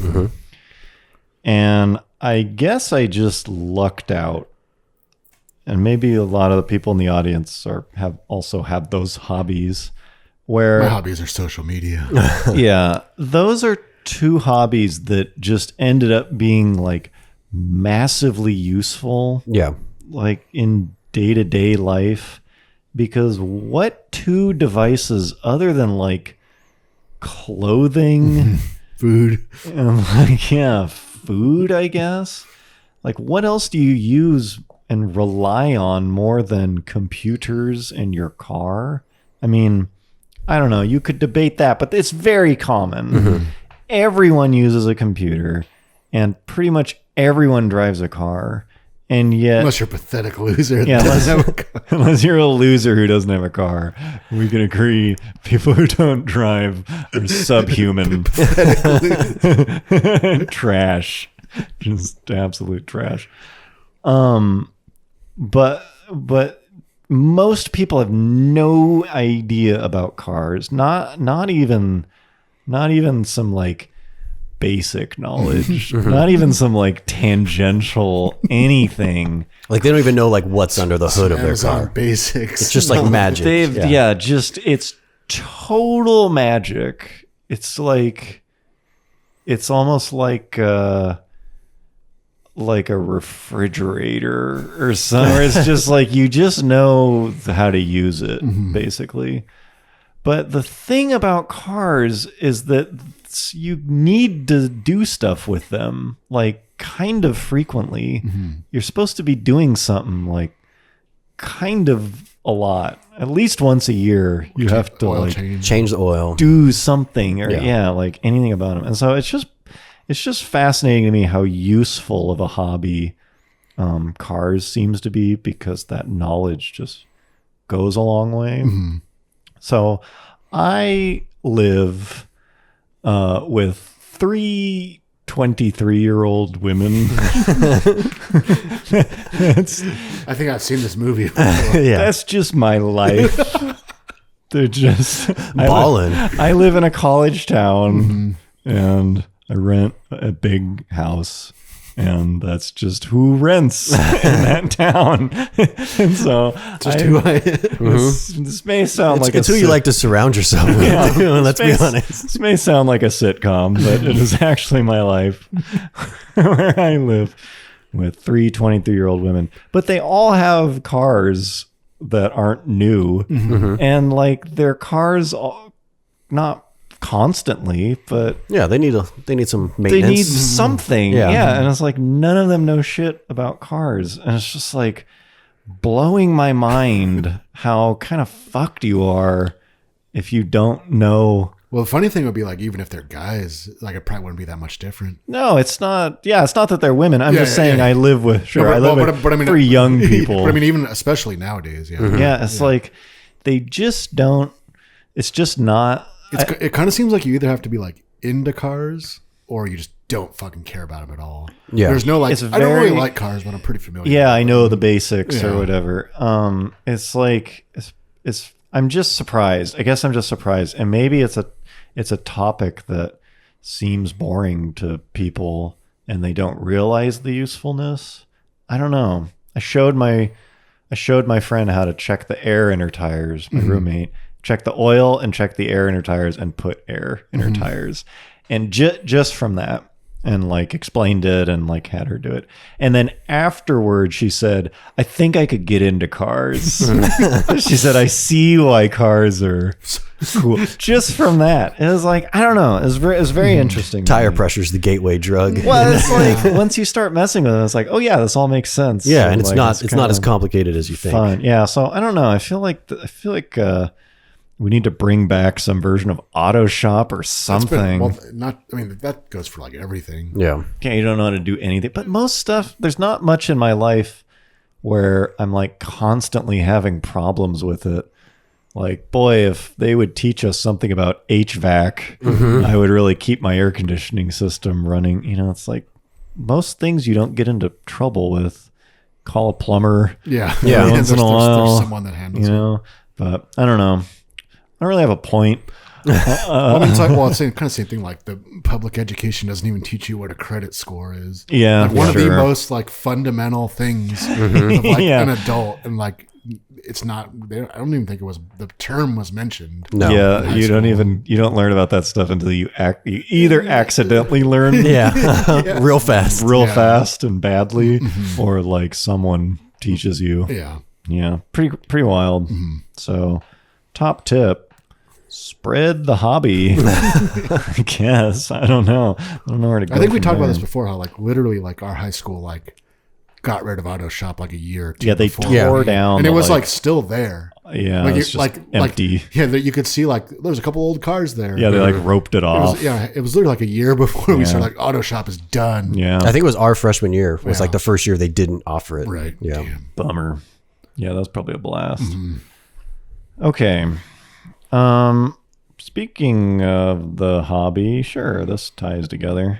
And I guess I just lucked out. And maybe a lot of the people in the audience have also had those hobbies where My hobbies are social media. yeah, those are 2 hobbies that just ended up being like massively useful Yeah. like in day-to-day life, because what 2 devices other than like clothing Food. and like food, I guess, like what else do you use and rely on more than computers in your car. I mean, I don't know. You could debate that, but it's very common. Everyone uses a computer, and pretty much everyone drives a car. And yet, Unless you're a pathetic loser. yeah, unless you're a loser who doesn't have a car, we can agree people who don't drive are subhuman. Trash. Just absolute trash. But most people have no idea about cars. Not even some like basic knowledge. Not even some like tangential anything. Like they don't even know like what's under the hood of their Amazon car. basics. It's just like magic. They've just it's total magic. It's like it's almost like a refrigerator or something. It's just like you just know how to use it, basically. But the thing about cars is that you need to do stuff with them, like kind of frequently. You're supposed to be doing something like kind of a lot, at least once a year. You have to like Change the oil. do something or Yeah. like anything about them. And so it's just fascinating to me how useful of a hobby cars seems to be, because that knowledge just goes a long way. So I live with 3 23-year-old women. I think I've seen this movie before. Yeah. That's just my life. They're just Ballin'. I live in a college town and I rent a big house, and that's just who rents in that town. And so Just who I this may sound like It's who you like to surround yourself with. Let's be honest. This may sound like a sitcom, but it is actually my life where I live with 3 23-year-old women. But they all have cars that aren't new. And like their cars, not constantly, but Yeah, they need some they maintenance. need something. Yeah. Yeah. And it's like none of them know shit about cars. And it's just like blowing my mind how kind of fucked you are if you don't know. Well, the funny thing would be like, even if they're guys, like it probably wouldn't be that much different. No, it's not. Yeah, it's not that they're women. I'm Yeah, just yeah, saying yeah. I live with, I live with but I mean, 3 young people. But I mean, even especially nowadays, yeah. Yeah, it's like they just don't, it's just not. It kind of seems like you either have to be like into cars or you just don't fucking care about them at all. Yeah. There's no like, It's I don't really very- like cars, but I'm pretty familiar. Yeah, I know the basics Yeah. or whatever. It's like it's. I'm just surprised. I guess I'm just surprised, and maybe it's a topic that seems boring to people, and they don't realize the usefulness. I don't know. I showed my friend how to check the air in her tires. My roommate check the oil and check the air in her tires and put air in her tires, and just from that. And like explained it and like had her do it. And then afterwards she said, I think I could get into cars. She said, I see why cars are cool. Just from that. It was like, I don't know. It was very interesting. to Tire me. pressure's the gateway drug. Well, it's like once you start messing with it, it's like, oh yeah, this all makes sense. Yeah, So, and it's like, not as kinda complicated as you think. fun. Yeah. So I don't know. I feel like we need to bring back some version of Auto Shop or It's been- something. well, not. I mean, that goes for like everything. Yeah. Okay, you don't know how to do anything. But most stuff, there's not much in my life where I'm like constantly having problems with it. Like, boy, if they would teach us something about HVAC, I would really keep my air conditioning system running. You know, it's like most things you don't get into trouble with. Call a plumber, Yeah, Yeah. Once in a while, there's someone that handles you it. know. But I don't know. I don't really have a point. Well, I mean, it's like, well, it's kind of same thing. Like the public education doesn't even teach you what a credit score is. Yeah, like one of the sure. most like fundamental things of like Yeah. an adult, and like it's not. I don't even think it was the term was mentioned. No. Yeah, you don't learn about that stuff until you either accidentally learn Yeah. Real fast. real fast and badly, or like someone teaches you. Yeah, Yeah, pretty wild. So, top tip: spread the hobby. I guess I don't know. I don't know where to go. I think we from talked about there. this before. How like literally like our high school like got rid of Auto Shop like a year or two. Yeah, they before. tore down. and it the, was like still there. Yeah, like it's just empty. you could see like there's a couple old cars there. Yeah, they like roped it off. It was literally like a year before we started. Like Auto Shop is done. Yeah, I think it was our freshman year. It was like the first year they didn't offer it. Right. Yeah. Damn. bummer. Yeah, that was probably a blast. Mm-hmm. Okay. Speaking of the hobby, sure, this ties together.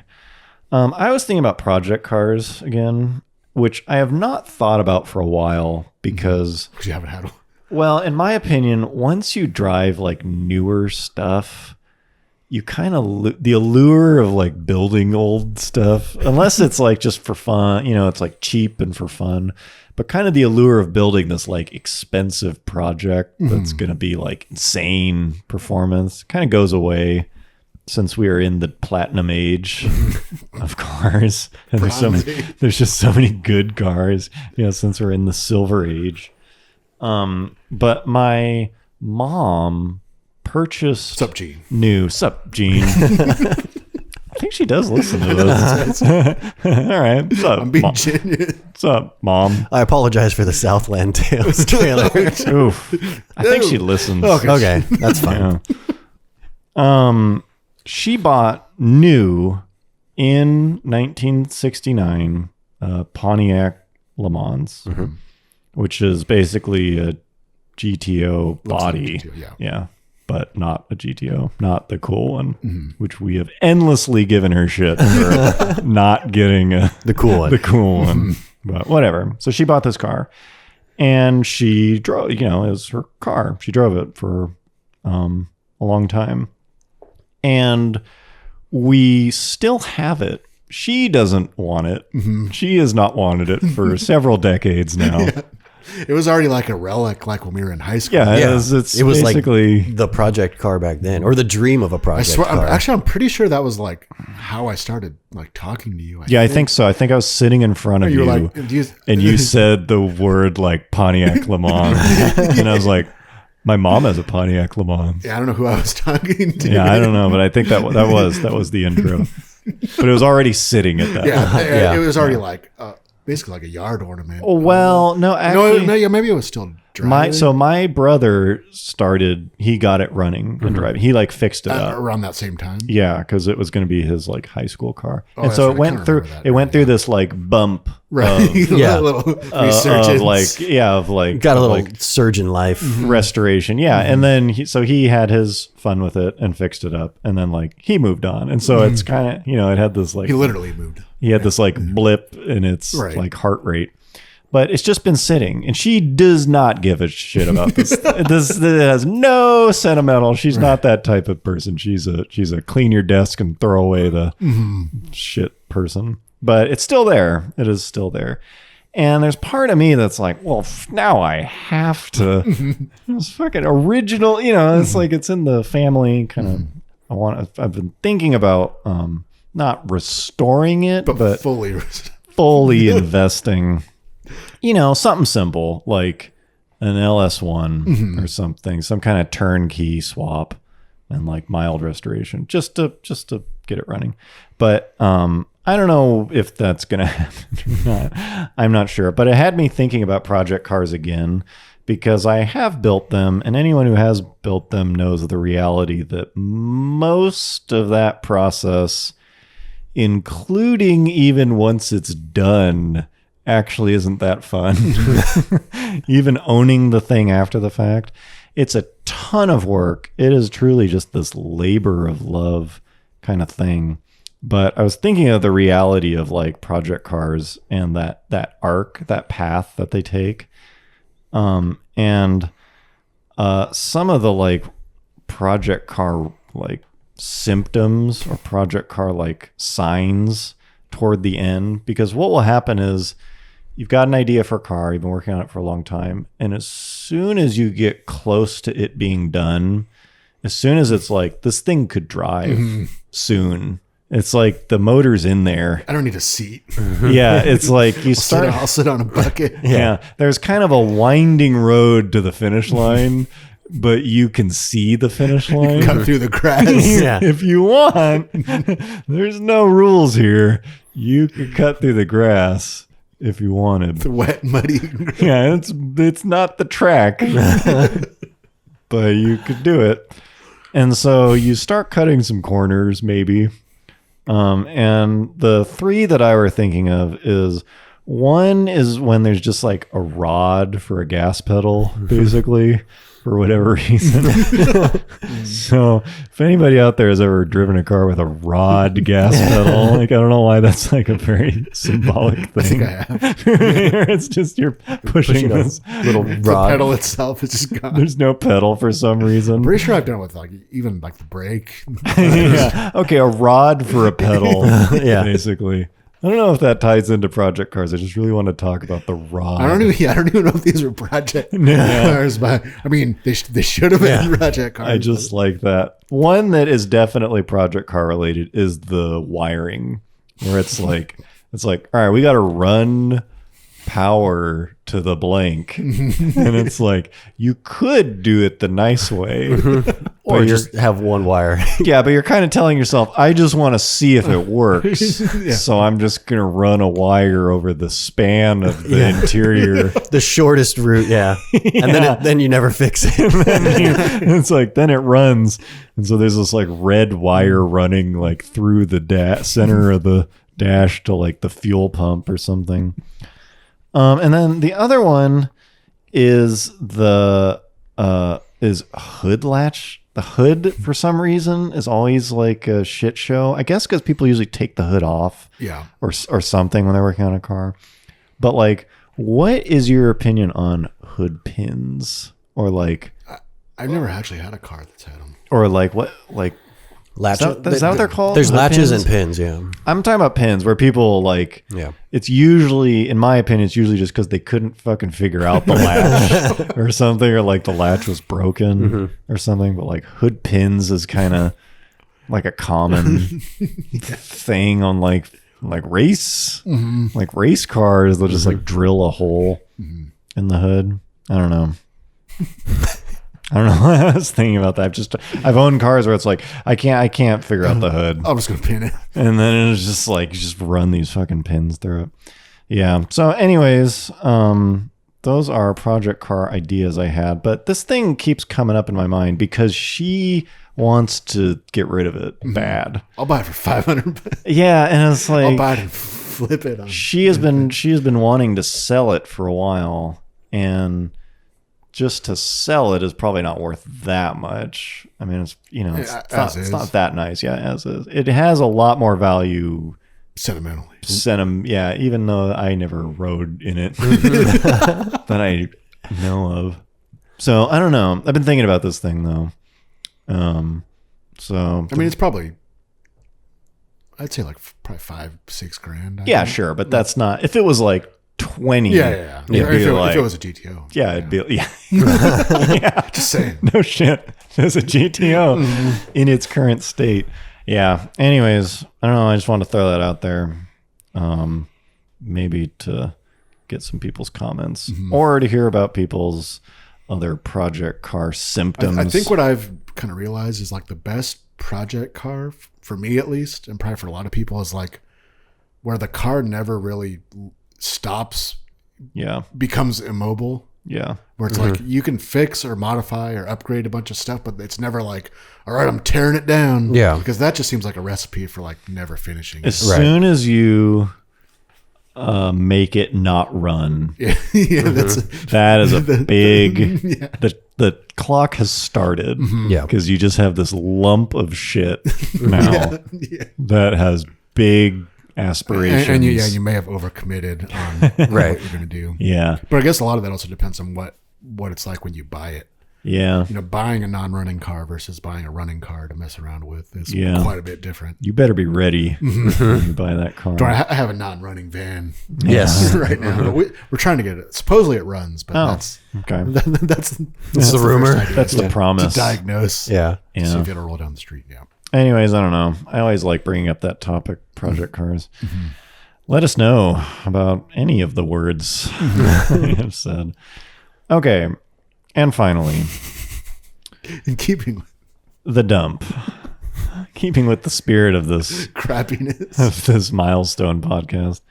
I was thinking about project cars again, which I have not thought about for a while because, You haven't had one. well, in my opinion, once you drive like newer stuff, you kind of the allure of like building old stuff, unless it's like just for fun, it's like cheap and for fun, but kind of the allure of building this like expensive project that's going to be like insane performance kind of goes away since we are in the platinum age of cars. And there's just so many good cars, since we're in the silver age. But my mom purchased Sup, Gene? Sup, Gene. I think she does listen to this. All right. Sup, I'm being Mom? genuine. Sup, Mom? I apologize for the Southland Tales trailer. Oof. I think she listens. Okay, that's fine. Yeah. She bought new in 1969 Pontiac Le Mans, which is basically a GTO body. GTO, yeah, but not a GTO, not the cool one, which we have endlessly given her shit for not getting The cool one. the cool one. But whatever. So she bought this car, and she drove. It was her car. She drove it for a long time. And we still have it. She doesn't want it. She has not wanted it for several decades now. It was already like a relic, like when we were in high school. Yeah, Yeah. it's It was basically like the project car back then, or the dream of a I project swear, car. I'm pretty sure that was like how I started like talking to you. I think so. I think I was sitting in front of You you, were like, and you said the word like Pontiac Le Mans, and I was like, my mom has a Pontiac Le Mans. I don't know who I was talking to. Yeah, I don't know, but I think that was the intro. But it was already sitting at that. Yeah, it was already like basically like a yard ornament. Oh, well, no, actually, yeah, maybe it was still driving. my brother started. He got it running and driving. He like fixed it up. around that same time. Yeah, because it was going to be his like high school car, and that's so right. it I went kinda through. remember that. It went through this like bump, Right. Yeah. A little of resurgence. like Got a little like surge in life. restoration. Yeah, and then he had his fun with it and fixed it up, and then like he moved on, and so it's kind of it had this like He literally moved. he had this like blip in its Right. like heart rate. But it's just been sitting, and she does not give a shit about this. This has no sentimental. She's not that type of person. She's a clean your desk and throw away the shit person. But it's still there. It is still there. And there's part of me that's like, well, now I have to. It's fucking original. It's like it's in the family kind of. I've been thinking about not restoring it, but fully investing. Something simple like an LS1 or something, some kind of turnkey swap and like mild restoration just to get it running. But I don't know if that's going to happen or not. I'm not sure. But it had me thinking about project cars again because I have built them, and anyone who has built them knows the reality that most of that process, including even once it's done, actually isn't that fun. Even owning the thing after the fact, it's a ton of work. It is truly just this labor of love kind of thing. But I was thinking of the reality of like project cars and that arc, that path that they take. And some of the like project car like symptoms or project car like signs toward the end, because what will happen is you've got an idea for a car, you've been working on it for a long time, and as soon as you get close to it being done, as soon as it's like this thing could drive soon, it's like the motor's in there. I don't need a seat. Yeah, it's like you start. I'll sit on a bucket. Yeah, there's kind of a winding road to the finish line, but you can see the finish line. Cut through the grass. Yeah. If you want. There's no rules here. You can cut through the grass if you wanted. The wet, muddy. Yeah, it's not the track, but you could do it. And so you start cutting some corners, maybe. And the 3 that I were thinking of is, one is when there's just like a rod for a gas pedal, basically, for whatever reason. So if anybody out there has ever driven a car with a rod gas pedal, like I don't know why that's like a very symbolic thing. I have. It's just you're pushing this little The rod. pedal itself is just gone. There's no pedal for some reason. Pretty sure I've done it with like even like the brake. Yeah. Okay, a rod for a pedal. Yeah. Basically. I don't know if that ties into project cars. I just really want to talk about the rod. I don't even know if these were project cars, but I mean they should have been project cars. I just like that. One that is definitely project car related is the wiring, where it's like all right, we got to run power to the blank, and it's like you could do it the nice way, Or just have one wire. yeah, but you're kind of telling yourself, I just want to see if it works, so I'm just gonna run a wire over the span of the interior. The shortest route, yeah. And then you never fix it. It's like then it runs, and so there's this like red wire running like through the center of the dash to like the fuel pump or something. And then the other one is the hood latch. The hood, for some reason, is always like a shit show. I guess because people usually take the hood off, or something when they're working on a car. But like, what is your opinion on hood pins, or like? I've never actually had a car that's had them. Or like what, like Latch. is that what they're called? There's Hood latches pins? and pins, yeah. I'm talking about pins where people like. Yeah. It's usually, in my opinion, it's usually just because they couldn't fucking figure out the latch or something, or like the latch was broken or something. But like hood pins is kind of like a common thing on like race cars. They'll just like drill a hole in the hood. I don't know. I was thinking about that. I've owned cars where it's like I can't figure out the hood, I'm just gonna pin it. and then it's just like you just run these fucking pins through it. Yeah. So, anyways, those are project car ideas I had, but this thing keeps coming up in my mind because she wants to get rid of it bad. I'll buy it for $500. Yeah, and it's like I'll buy it and flip it. she has been wanting to sell it for a while, and just to sell it is probably not worth that much. I mean, it's it's not that nice. Yeah, as is. It has a lot more value Sentimentally. Yeah, even though I never rode in it that I know of. So I don't know. I've been thinking about this thing though. So I mean, it's probably, I'd say like probably $5-6 grand. yeah, sure, but that's not. If it was like 20, Yeah. it'd be If it was a GTO. yeah, it'd be yeah. Just saying. No shit. There's a GTO in its current state. Yeah. Anyways, I don't know. I just want to throw that out there. Maybe to get some people's comments or to hear about people's other project car symptoms. I think what I've kind of realized is like the best project car, for me at least, and probably for a lot of people, is like where the car never really stops, becomes immobile. Yeah. Where it's like you can fix or modify or upgrade a bunch of stuff, but it's never like, all right, I'm tearing it down. Yeah. Because that just seems like a recipe for like never finishing. As soon as you make it not run, Yeah, that is a big. The clock has started. Yeah. Because you just have this lump of shit now that has big aspirations. and you may have overcommitted on what you're going to do. Yeah. But I guess a lot of that also depends on what it's like when you buy it. Yeah. Buying a non-running car versus buying a running car to mess around with is quite a bit different. You better be ready when you buy that car. I have a non-running van. Yes. right now. We're trying to get it. Supposedly it runs, but that's okay. that's the rumor. That's the promise. to diagnose. Yeah. See if it'll roll down the street. Yeah. Anyways, I don't know. I always like bringing up that topic, project cars. Let us know about any of the words we have said. Okay. And finally, In keeping with the dump. Keeping with the spirit of this crappiness. milestone podcast.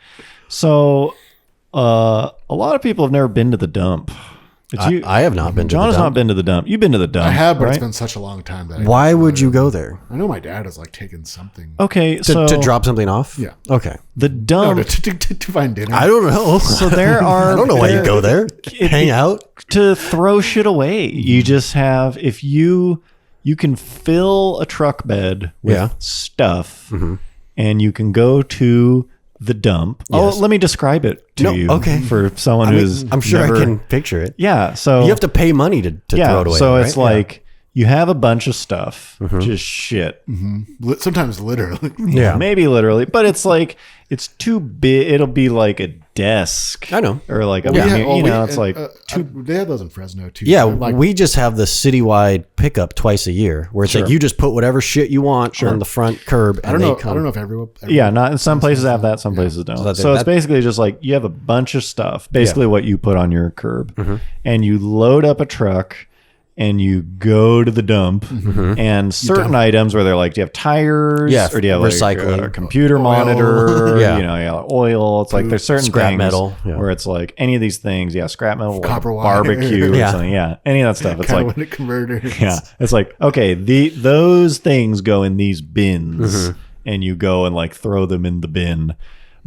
So a lot of people have never been to the dump. But I have not been to John the has dump. not been to the dump. You've been to the dump. I have, but right? it's been such a long time that Why would you go there? I know my dad has like taken something. Okay, To, so to drop something off? Yeah. Okay. the No, dump. to find dinner. I don't know. So there are. I don't know why you go there. Hang out. To throw shit away. You just have if you can fill a truck bed with Yeah. stuff, and you can go to the dump. Yes. Oh, let me describe it to No, you. okay. For someone I mean, who's I'm sure never- I can picture it. Yeah. So You have to pay money to throw it away. So right? it's like you have a bunch of stuff, just shit. Sometimes literally. Yeah. Maybe literally, but it's like it's too big. It'll be like a desk. I know. Or like a it's like they have those in Fresno too. Yeah, Like, we just have the citywide pickup twice a year, where it's like you just put whatever shit you want on the front curb. And I don't they know. Come. I don't know if everyone. yeah, not some places have that, some places don't. that's- So it's that- basically just like you have a bunch of stuff, basically what you put on your curb, Mm-hmm. and you load up a truck. And you go to the dump, and certain items where they're like, do you have tires? Mm-hmm. Yeah, or do you have like recycling. a computer monitor? Yeah. Oil. It's like there's certain Scrap things metal, yeah. where it's like any of these things. Yeah, scrap metal, like Copper a wire. barbecue, or Yeah. something. Yeah, any of that stuff. It's like catalytic converters. yeah, it's like okay, those things go in these bins, and you go and like throw them in the bin.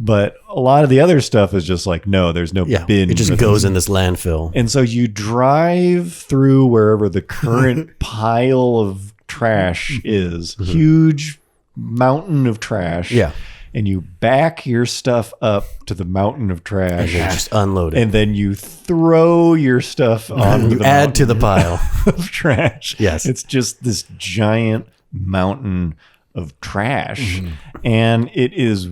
But a lot of the other stuff is just like no, there's no Yeah, bin. it just goes in this landfill. And so you drive through wherever the current pile of trash is, huge mountain of trash. Yeah. And you back your stuff up to the mountain of trash. You just unload it. And then you throw your stuff on You add to the pile. of trash. Yes. It's just this giant mountain of trash. And it is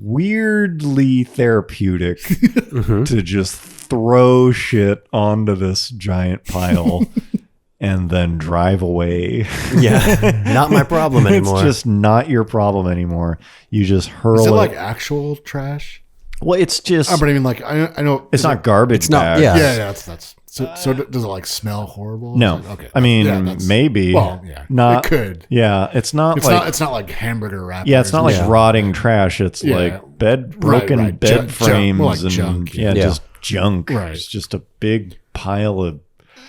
weirdly therapeutic to just throw shit onto this giant pile and then drive away. Yeah, not my problem anymore. It's just not your problem anymore. You just hurl Is it it. like actual trash? Well, it's just But I mean, like I know it's not garbage. It's not- bags. yeah. Yeah, that's. So does it like smell horrible? No. It's like, okay. I mean, Yeah, that's- maybe. Well, yeah. Not. It could. Yeah, it's not It's like. not. It's not like hamburger wrappers. Yeah, it's not like Yeah. rotting trash. It's Yeah. like broken right. bed Junk, frames more like and junk, yeah, yeah. just junk. Right. It's just a big pile of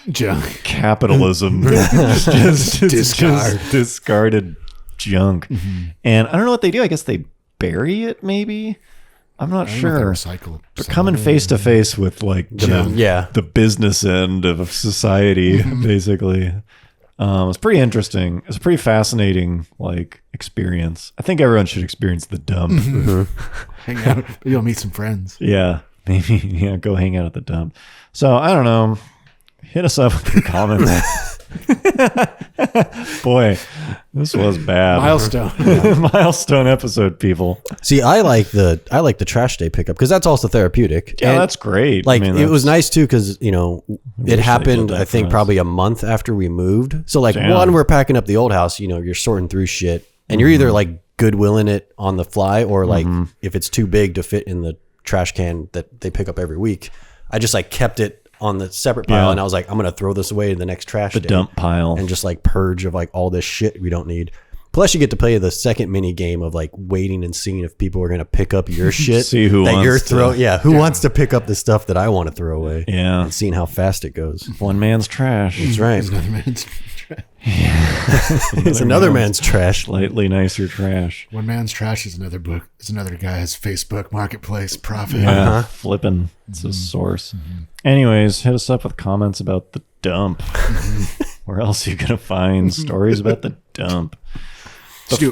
junk. capitalism. just Discard. discarded junk. And I don't know what they do. I guess they bury it. Maybe I'm not I don't know if they sure. recycle. But coming face to face with like the business end of society, basically. It's pretty interesting. It's a pretty fascinating like experience. I think everyone should experience the dump. Hang out. You'll meet some friends. Yeah, maybe go hang out at the dump. So I don't know. Hit us up with the comments. Boy, this was bad. Milestone. Milestone episode, people. See, I like the trash day pickup because that's also therapeutic. Yeah, And, that's great. like I mean, it was that's- nice too because it they happened. did that I think for us. probably a month after we moved. So like Damn. one, we're packing up the old house. You're sorting through shit, and you're either like Goodwilling it on the fly, or like if it's too big to fit in the trash can that they pick up every week. I just like kept it on the separate pile, Yeah. and I was like, I'm gonna throw this away in the next trash the day dump pile. and just like purge of like all this shit we don't need. Plus, you get to play the second mini game of like waiting and seeing if people are gonna pick up your shit. See who that wants you're to- throwing. Yeah, who wants to pick up the stuff that I want to throw away? Yeah, and seeing how fast it goes. one man's trash. That's right. It's another man's trash. It's another man's trash. Slightly nicer trash. One man's trash is another book. It's another guy's Facebook marketplace profit. Yeah, flipping. It's a source. Anyways, hit us up with comments about the dump. Where else are you gonna find stories about the dump?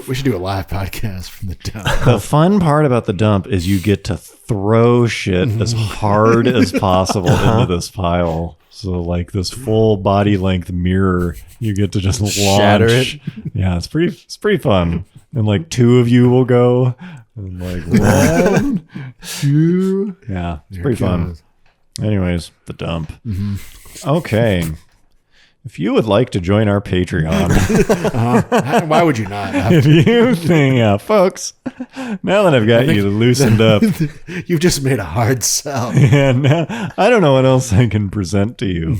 We should do a live podcast from the dump. The fun part about the dump is you get to throw shit as hard as possible into this pile. So like this full body length mirror, you get to just launch. Shatter it. Yeah, it's pretty fun. And like two of you will go. And like 1, 2. Yeah, it's pretty fun. goes. Anyways, the dump. Okay. If you would like to join our Patreon, Why would you not? if you think, folks, now that I've got you loosened up, You've just made a hard sell. and now I don't know what else I can present to you.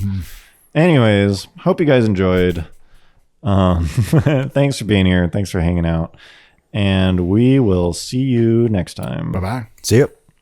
Anyways, hope you guys enjoyed. Thanks for being here. Thanks for hanging out. And we will see you next time. Bye bye. See you.